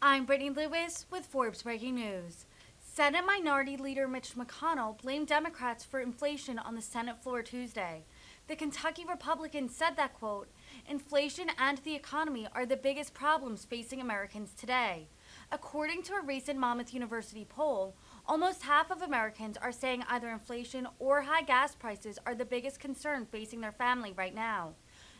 I'm Brittany Lewis with Forbes Breaking News. Senate Minority Leader Mitch McConnell blamed Democrats for inflation on the Senate floor Tuesday. The Kentucky Republican said that, quote, inflation and the economy are the biggest problems facing Americans today. According to a recent Monmouth University poll, almost half of Americans are saying either inflation or high gas prices are the biggest concern facing their family right now.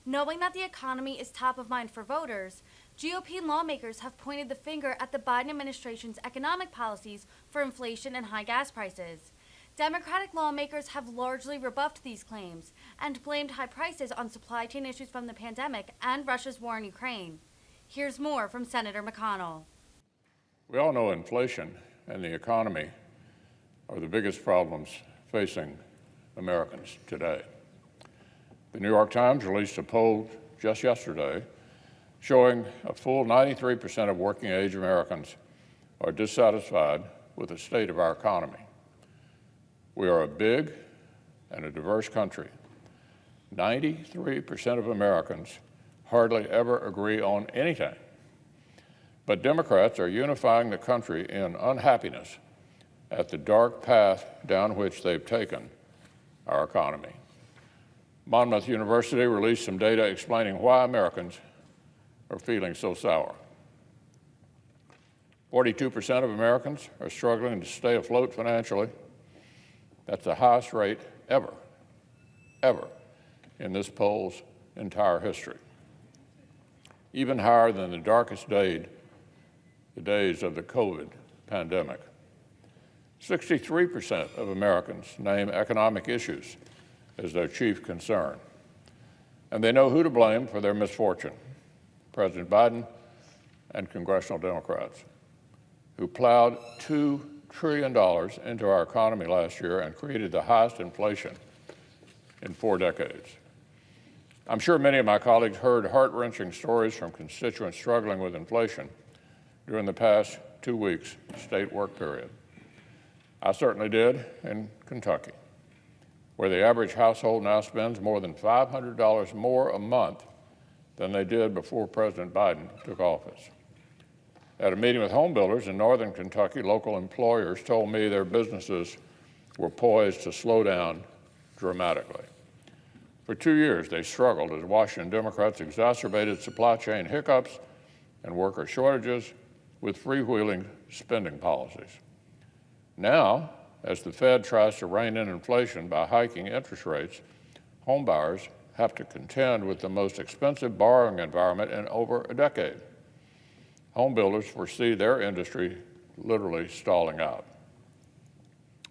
Knowing that the economy is top of mind for voters, GOP lawmakers have pointed the finger at the Biden administration's economic policies for inflation and high gas prices. Democratic lawmakers have largely rebuffed these claims and blamed high prices on supply chain issues from the pandemic and Russia's war in Ukraine. Here's more from Senator McConnell. We all know inflation and the economy are the biggest problems facing Americans today. The New York Times released a poll just yesterday showing a full 93% of working-age Americans are dissatisfied with the state of our economy. We are a big and a diverse country. 93% of Americans hardly ever agree on anything. But Democrats are unifying the country in unhappiness at the dark path down which they've taken our economy. Monmouth University released some data explaining why Americans are feeling so sour. 42% of Americans are struggling to stay afloat financially. That's the highest rate ever in this poll's entire history. Even higher than the darkest day, the days of the COVID pandemic. 63% of Americans name economic issues as their chief concern. And they know who to blame for their misfortune: President Biden and congressional Democrats, who plowed $2 trillion into our economy last year and created the highest inflation in 4 decades. I'm sure many of my colleagues heard heart-wrenching stories from constituents struggling with inflation during the past 2 weeks' state work period. I certainly did in Kentucky, where the average household now spends more than $500 more a month than they did before President Biden took office. At a meeting with home builders in northern Kentucky, local employers told me their businesses were poised to slow down dramatically. For 2 years, they struggled as Washington Democrats exacerbated supply chain hiccups and worker shortages with freewheeling spending policies. Now, as the Fed tries to rein in inflation by hiking interest rates, homebuyers have to contend with the most expensive borrowing environment in over a decade. Home builders foresee their industry literally stalling out.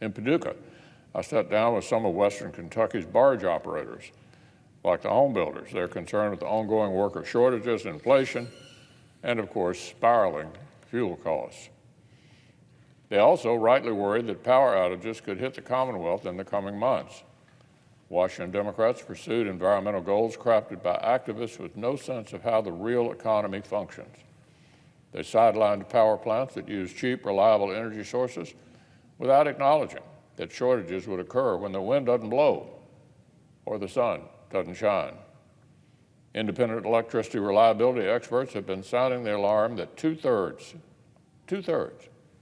In Paducah, I sat down with some of Western Kentucky's barge operators. Like the home builders, they're concerned with the ongoing worker shortages, inflation, and of course, spiraling fuel costs. They also rightly worried that power outages could hit the Commonwealth in the coming months. Washington Democrats pursued environmental goals crafted by activists with no sense of how the real economy functions. They sidelined power plants that use cheap, reliable energy sources without acknowledging that shortages would occur when the wind doesn't blow or the sun doesn't shine. Independent electricity reliability experts have been sounding the alarm that two-thirds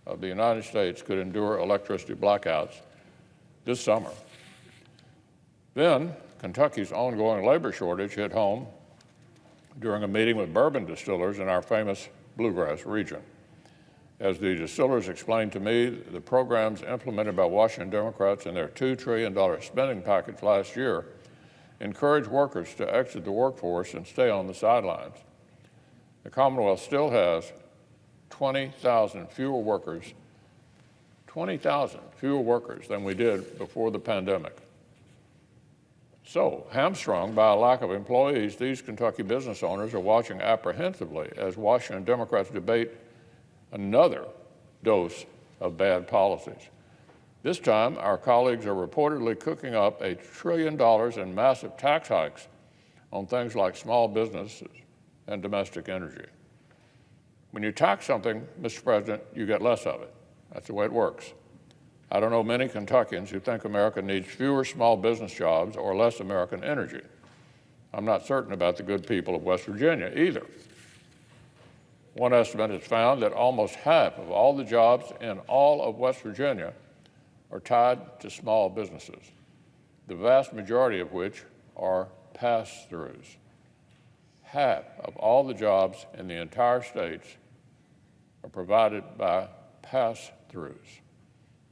of the United States could endure electricity blackouts this summer. Then, Kentucky's ongoing labor shortage hit home during a meeting with bourbon distillers in our famous bluegrass region. As the distillers explained to me, the programs implemented by Washington Democrats in their $2 trillion spending package last year encourage workers to exit the workforce and stay on the sidelines. The Commonwealth still has 20,000 fewer workers than we did before the pandemic. So, hamstrung by a lack of employees, these Kentucky business owners are watching apprehensively as Washington Democrats debate another dose of bad policies. This time, our colleagues are reportedly cooking up $1 trillion in massive tax hikes on things like small businesses and domestic energy. When you tax something, Mr. President, you get less of it. That's the way it works. I don't know many Kentuckians who think America needs fewer small business jobs or less American energy. I'm not certain about the good people of West Virginia either. One estimate has found that almost half of all the jobs in all of West Virginia are tied to small businesses, the vast majority of which are pass-throughs. Half of all the jobs in the entire state are provided by pass-throughs.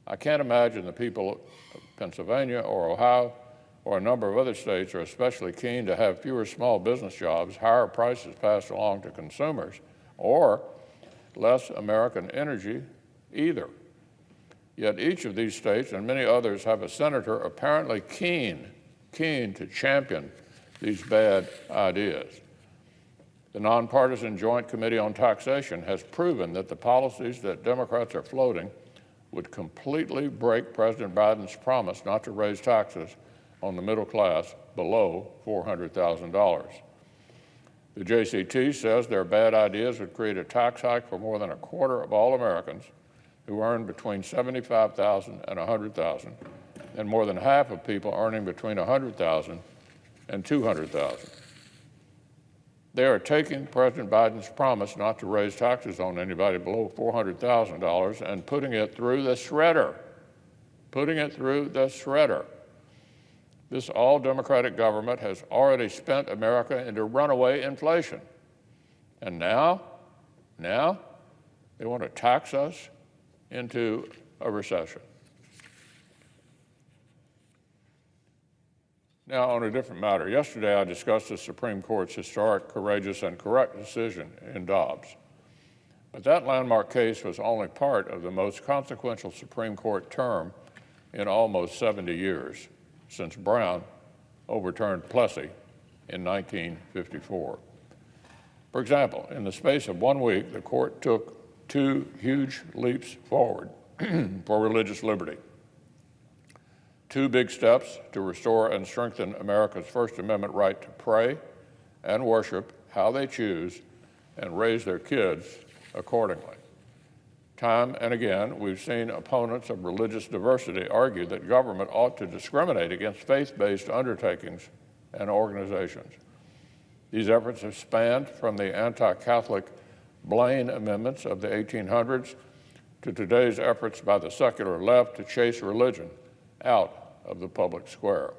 I can't imagine the people of Pennsylvania or Ohio or a number of other states are especially keen to have fewer small business jobs, higher prices passed along to consumers, or less American energy either. Yet each of these states and many others have a senator apparently keen to champion these bad ideas. The nonpartisan Joint Committee on Taxation has proven that the policies that Democrats are floating would completely break President Biden's promise not to raise taxes on the middle class below $400,000. The JCT says their bad ideas would create a tax hike for more than a quarter of all Americans who earn between $75,000 and $100,000, and more than half of people earning between $100,000 and $200,000. They are taking President Biden's promise not to raise taxes on anybody below $400,000 and putting it through the shredder. This all-Democratic government has already spent America into runaway inflation. And now they want to tax us into a recession. Now, on a different matter, yesterday I discussed the Supreme Court's historic, courageous, and correct decision in Dobbs. But that landmark case was only part of the most consequential Supreme Court term in almost 70 years, since Brown overturned Plessy in 1954. For example, in the space of 1 week, the court took 2 huge leaps forward for religious liberty. 2 big steps to restore and strengthen America's First Amendment right to pray and worship how they choose and raise their kids accordingly. Time and again, we've seen opponents of religious diversity argue that government ought to discriminate against faith-based undertakings and organizations. These efforts have spanned from the anti-Catholic Blaine amendments of the 1800s to today's efforts by the secular left to chase religion out of the public square.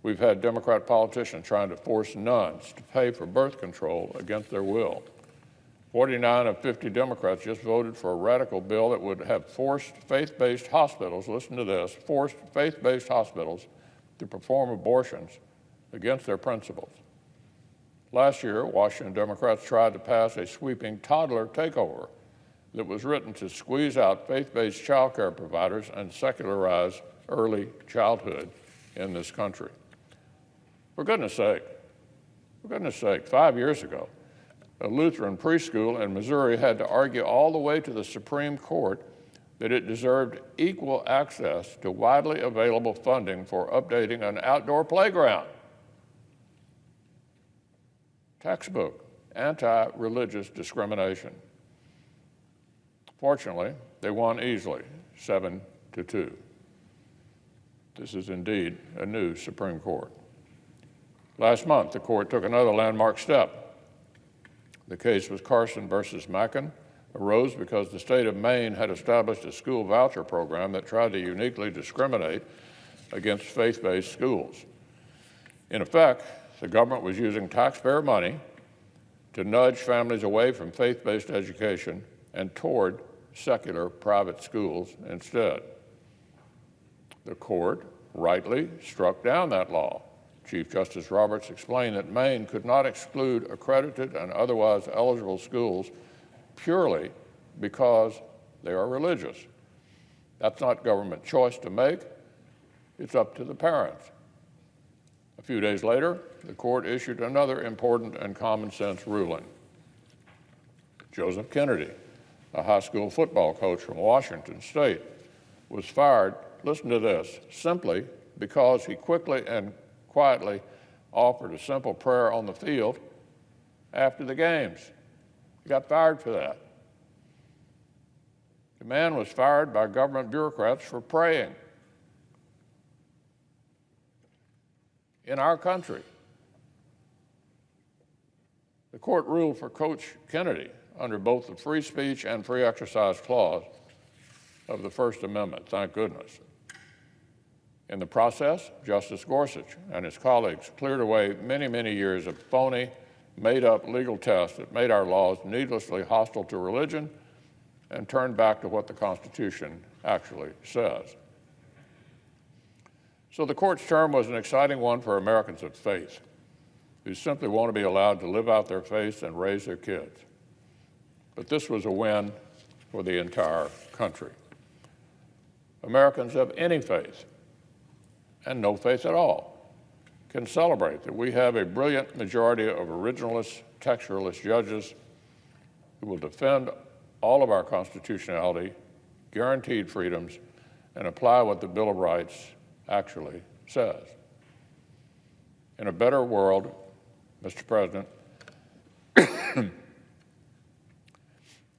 We've had Democrat politicians trying to force nuns to pay for birth control against their will. 49 of 50 Democrats just voted for a radical bill that would have forced faith-based hospitals, listen to this, forced faith-based hospitals to perform abortions against their principles. Last year, Washington Democrats tried to pass a sweeping toddler takeover that was written to squeeze out faith-based child care providers and secularize early childhood in this country. For goodness sake, 5 years ago, a Lutheran preschool in Missouri had to argue all the way to the Supreme Court that it deserved equal access to widely available funding for updating an outdoor playground. Textbook anti-religious discrimination. Fortunately, they won easily, 7-2. This is indeed a new Supreme Court. Last month, the court took another landmark step. The case with Carson versus Mackin arose because the state of Maine had established a school voucher program that tried to uniquely discriminate against faith-based schools. In effect, the government was using taxpayer money to nudge families away from faith-based education and toward secular private schools instead. The court rightly struck down that law. Chief Justice Roberts explained that Maine could not exclude accredited and otherwise eligible schools purely because they are religious. That's not government choice to make. It's up to the parents. A few days later, the court issued another important and common sense ruling. Joseph Kennedy, a high school football coach from Washington State, was fired, listen to this, simply because he quickly and quietly offered a simple prayer on the field after the games. He got fired for that. The man was fired by government bureaucrats for praying. In our country, the court ruled for Coach Kennedy under both the free speech and free exercise clause of the First Amendment, thank goodness. In the process, Justice Gorsuch and his colleagues cleared away many, many years of phony, made-up legal tests that made our laws needlessly hostile to religion and turned back to what the Constitution actually says. So the court's term was an exciting one for Americans of faith who simply want to be allowed to live out their faith and raise their kids. But this was a win for the entire country. Americans of any faith and no faith at all can celebrate that we have a brilliant majority of originalist, textualist judges who will defend all of our constitutionality, guaranteed freedoms, and apply what the Bill of Rights actually says. In a better world, Mr. President,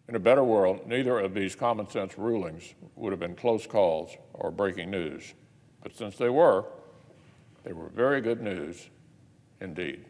in a better world, neither of these common sense rulings would have been close calls or breaking news. But since they were very good news indeed.